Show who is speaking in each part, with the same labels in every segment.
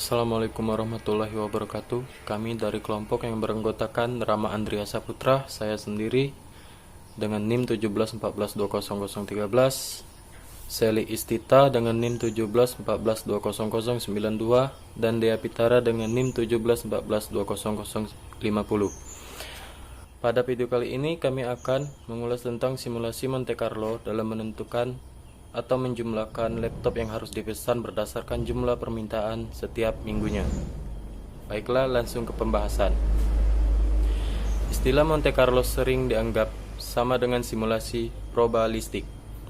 Speaker 1: Assalamualaikum warahmatullahi wabarakatuh. Kami dari kelompok yang beranggotakan Rama Andria Saputra, saya sendiri dengan NIM 17142013, Seli Istita dengan NIM 17142092, dan Dea Pitara dengan NIM 17142050. Pada video kali ini kami akan mengulas tentang simulasi Monte Carlo dalam menentukan atau menjumlahkan laptop yang harus dipesan berdasarkan jumlah permintaan setiap minggunya. Baiklah, langsung ke pembahasan. Istilah Monte Carlo sering dianggap sama dengan simulasi probabilistik.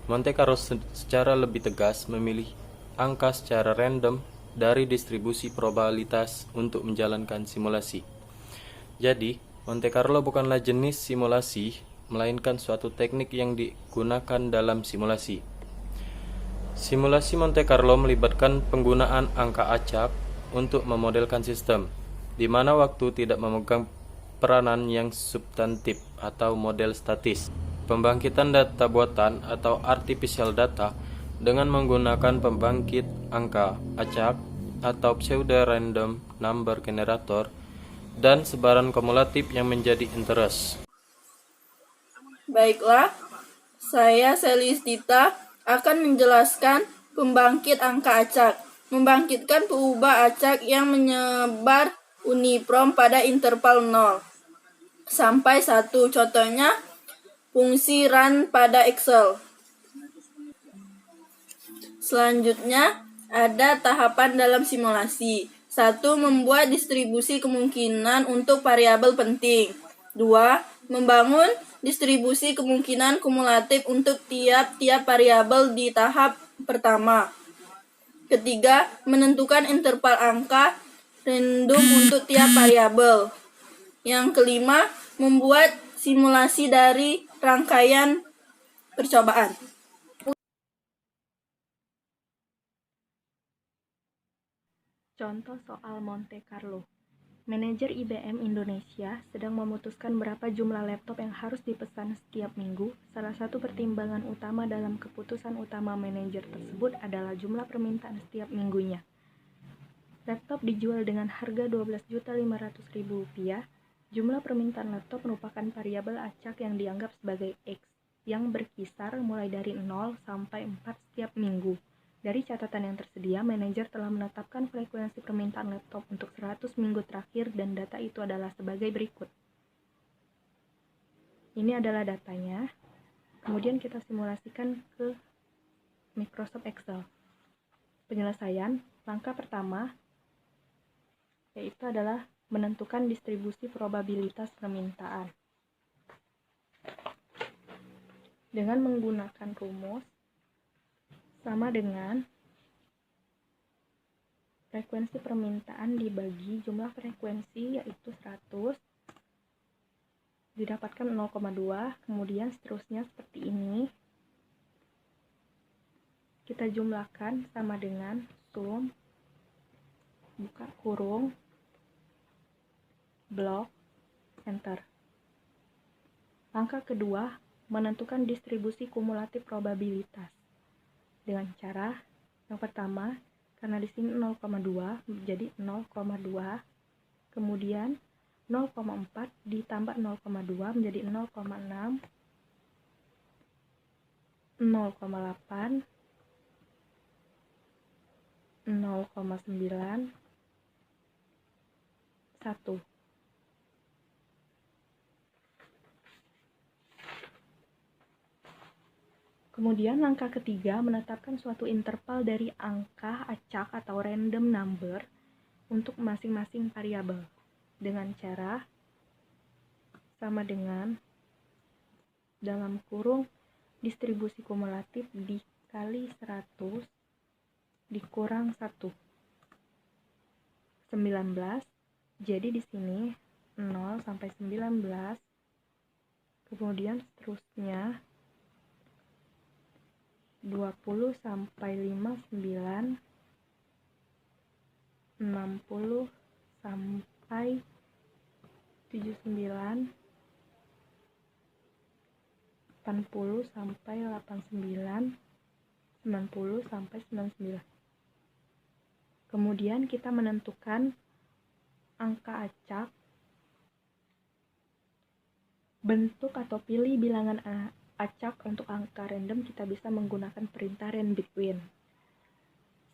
Speaker 1: Monte Carlo secara lebih tegas memilih angka secara random dari distribusi probabilitas untuk menjalankan simulasi. Jadi, Monte Carlo bukanlah jenis simulasi, melainkan suatu teknik yang digunakan dalam simulasi. Simulasi Monte Carlo melibatkan penggunaan angka acak untuk memodelkan sistem, di mana waktu tidak memegang peranan yang substantif atau model statis. Pembangkitan data buatan atau artificial data dengan menggunakan pembangkit angka acak atau pseudo-random number generator dan sebaran kumulatif yang menjadi interest.
Speaker 2: Baiklah, saya Selistita akan menjelaskan pembangkit angka acak. Membangkitkan peubah acak yang menyebar uniprom pada interval 0 sampai 1. Contohnya, fungsi run pada Excel. Selanjutnya, ada tahapan dalam simulasi. 1. Membuat distribusi kemungkinan untuk variabel penting. 2. Membangun distribusi kemungkinan kumulatif untuk tiap-tiap variabel di tahap pertama. Ketiga, menentukan interval angka random untuk tiap variabel. Yang kelima, membuat simulasi dari rangkaian percobaan.
Speaker 3: Contoh soal Monte Carlo. Manajer IBM Indonesia sedang memutuskan berapa jumlah laptop yang harus dipesan setiap minggu. Salah satu pertimbangan utama dalam keputusan utama manajer tersebut adalah jumlah permintaan setiap minggunya. Laptop dijual dengan harga Rp12.500.000. Jumlah permintaan laptop merupakan variabel acak yang dianggap sebagai X, yang berkisar mulai dari 0 sampai 4 setiap minggu. Dari catatan yang tersedia, manajer telah menetapkan frekuensi permintaan laptop untuk 100 minggu terakhir dan data itu adalah sebagai berikut. Ini adalah datanya. Kemudian kita simulasikan ke Microsoft Excel. Penyelesaian, langkah pertama yaitu adalah menentukan distribusi probabilitas permintaan. Dengan menggunakan rumus sama dengan frekuensi permintaan dibagi jumlah frekuensi yaitu 100 didapatkan 0,2, kemudian seterusnya seperti ini. Kita jumlahkan sama dengan sum buka kurung blok enter. Langkah kedua, menentukan distribusi kumulatif probabilitas. Dengan cara yang pertama, karena di sini 0,2 menjadi 0,2, kemudian 0,4 ditambah 0,2 menjadi 0,6, 0,8, 0,9, 1. Kemudian langkah ketiga, menetapkan suatu interval dari angka acak atau random number untuk masing-masing variabel dengan cara sama dengan dalam kurung distribusi kumulatif dikali 100 dikurang 1. 19. Jadi di sini 0 sampai 19. Kemudian seterusnya 20 sampai 59, 60 sampai 79, 80 sampai 89, 90 sampai 99. Kemudian kita menentukan angka acak, bentuk atau pilih bilangan acak untuk angka random kita bisa menggunakan perintah range between.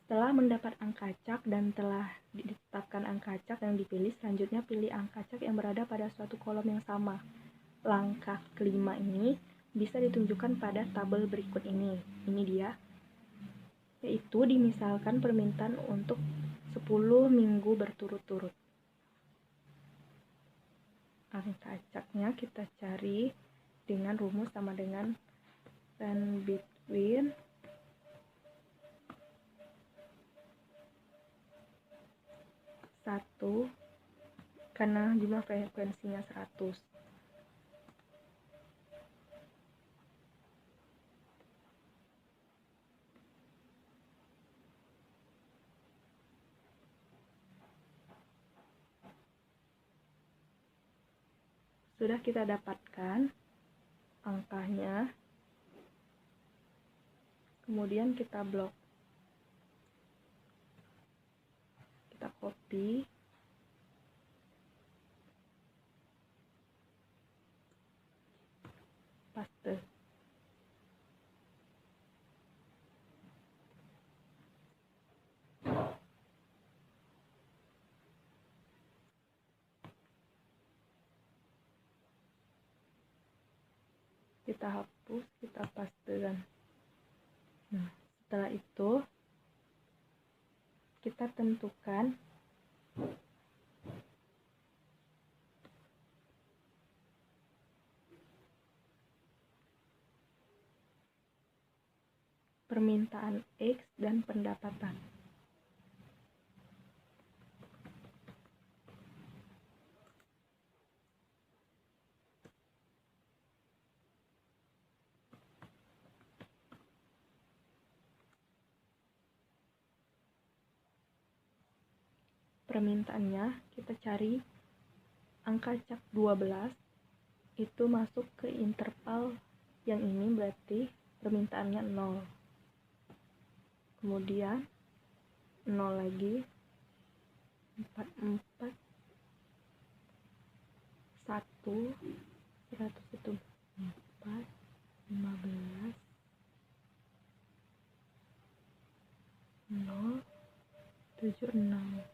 Speaker 3: Setelah mendapat angka acak dan telah ditetapkan angka acak yang dipilih, selanjutnya pilih angka acak yang berada pada suatu kolom yang sama. Langkah kelima ini bisa ditunjukkan pada tabel berikut ini. Ini dia. Yaitu dimisalkan permintaan untuk 10 minggu berturut-turut. Angka acaknya kita cari dengan rumus sama dengan range between satu karena jumlah frekuensinya 100. Sudah kita dapatkan angkanya, kemudian kita blok, kita copy, paste. Kita hapus, kita pastekan. Nah, setelah itu kita tentukan permintaan X dan pendapatan. Permintaannya kita cari angka acak 12 itu masuk ke interval yang ini, berarti permintaannya 0. Kemudian 0 lagi, 44 1 100 itu 4 15 0 76.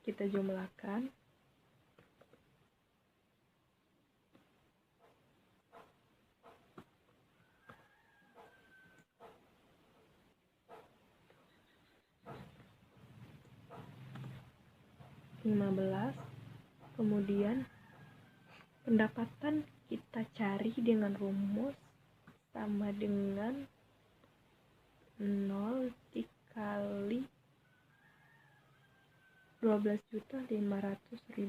Speaker 3: Kita jumlahkan. Kemudian pendapatan kita cari dengan rumus sama dengan 0 dikali 12.500.000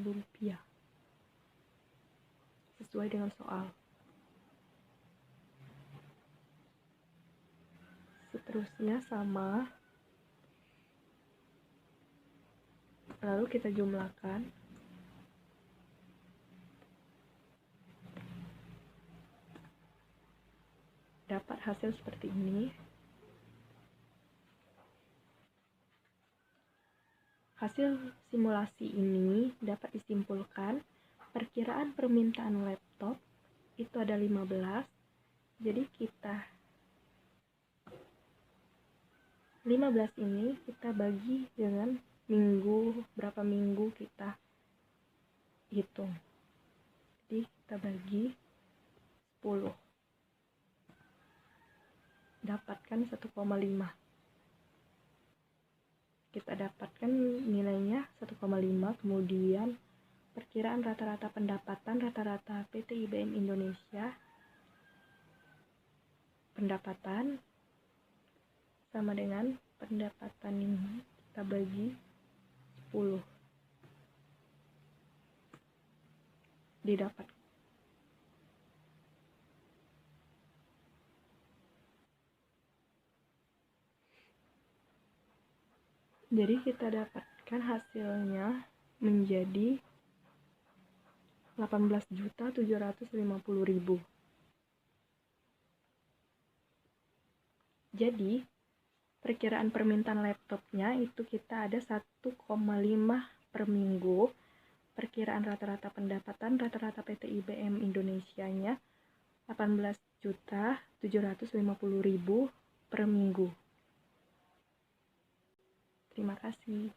Speaker 3: rupiah sesuai dengan soal. Seterusnya sama, lalu kita jumlahkan. Dapat hasil seperti ini. Hasil simulasi ini dapat disimpulkan perkiraan permintaan laptop itu ada 15. Jadi kita 15 ini kita bagi dengan minggu, berapa minggu kita hitung. Jadi kita bagi 10. Dapatkan 1,5. Kita dapatkan nilainya 1,5. Kemudian perkiraan rata-rata pendapatan rata-rata PT IBM Indonesia, pendapatan sama dengan pendapatan ini kita bagi 10, didapat Jadi kita dapatkan hasilnya menjadi 18.750.000. Jadi perkiraan permintaan laptopnya itu kita ada 1,5 per minggu. Perkiraan rata-rata pendapatan rata-rata PT IBM Indonesianya 18.750.000 per minggu. Terima kasih.